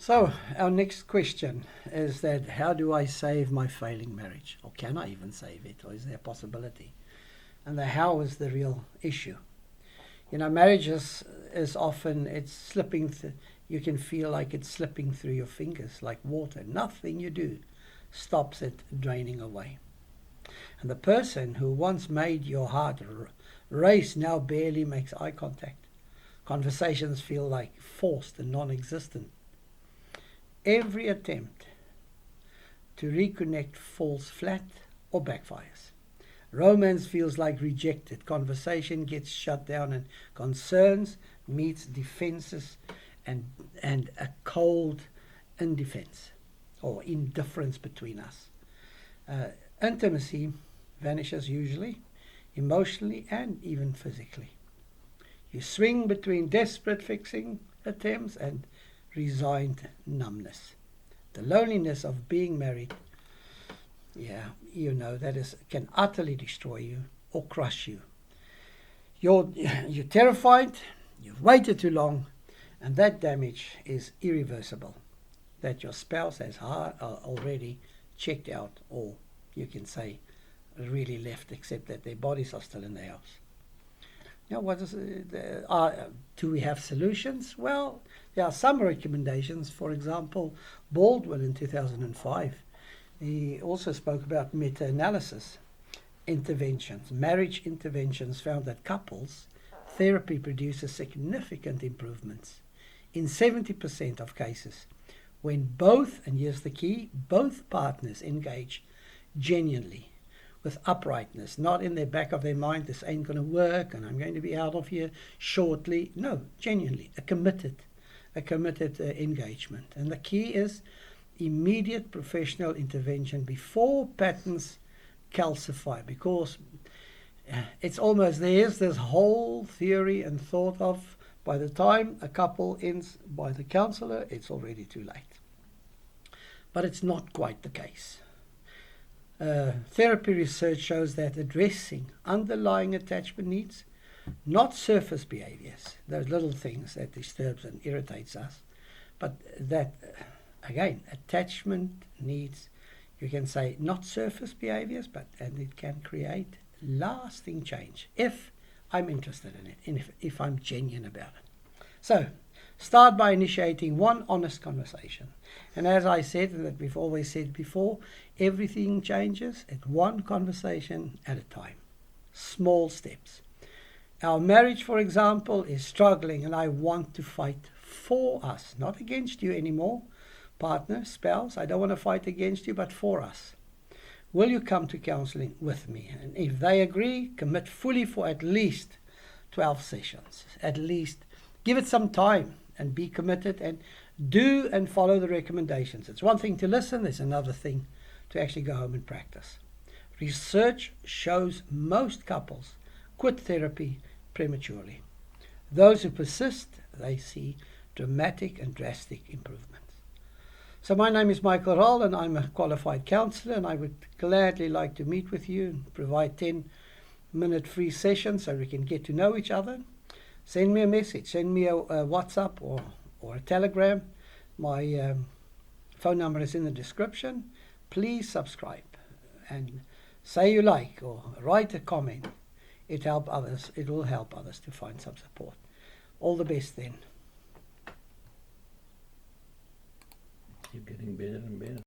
So, our next question is that how do I save my failing marriage? Or can I even save it? Or is there a possibility? And the how is the real issue. You know, marriage is often, it's slipping, you can feel like it's slipping through your fingers like water. Nothing you do stops it draining away. And the person who once made your heart race now barely makes eye contact. Conversations feel like forced and non-existent. Every attempt to reconnect falls flat or backfires. Romance feels like rejected. Conversation gets shut down and concerns meets defenses and a cold indifference or indifference between us. Uh, Intimacy vanishes usually, emotionally and even physically. You swing between desperate fixing attempts and resigned numbness. The loneliness of being married, yeah, you know, that is can utterly destroy you or crush you. You're terrified, you've waited too long, and that damage is irreversible. That your spouse has already checked out, or you can say really left, except that their bodies are still in the house. Now, do we have solutions? Well, there are some recommendations. For example, Baldwin in 2005, he also spoke about meta-analysis interventions. Marriage interventions found that couples therapy produces significant improvements in 70% of cases when both, and here's the key, both partners engage genuinely with uprightness, not in the back of their mind, this ain't going to work and I'm going to be out of here shortly. No, genuinely, a committed engagement. And the key is immediate professional intervention before patterns calcify, because it's almost, there's this whole theory and thought of by the time a couple ends by the counselor, it's already too late. But it's not quite the case. Therapy research shows that addressing underlying attachment needs, not surface behaviors, those little things that disturbs and irritates us, but that, again, attachment needs, you can say, not surface behaviors, and it can create lasting change if I'm interested in it, and if I'm genuine about it. So, start by initiating one honest conversation. And as I said, that we've always said before, everything changes at one conversation at a time. Small steps. Our marriage, for example, is struggling, and I want to fight for us, not against you anymore. Partner, spouse, I don't want to fight against you, but for us. Will you come to counseling with me? And if they agree, commit fully for at least 12 sessions. At least give it some time and be committed and do and follow the recommendations. It's one thing to listen, it's another thing to actually go home and practice. Research shows most couples quit therapy prematurely. Those who persist, they see dramatic and drastic improvements. So my name is Michael Roll, and I'm a qualified counsellor, and I would gladly like to meet with you and provide 10-minute free sessions so we can get to know each other. Send me a message, send me a WhatsApp or a Telegram. My phone number is in the description. Please subscribe and say you like or write a comment. It will help others to find some support. All the best then. Keep getting better and better.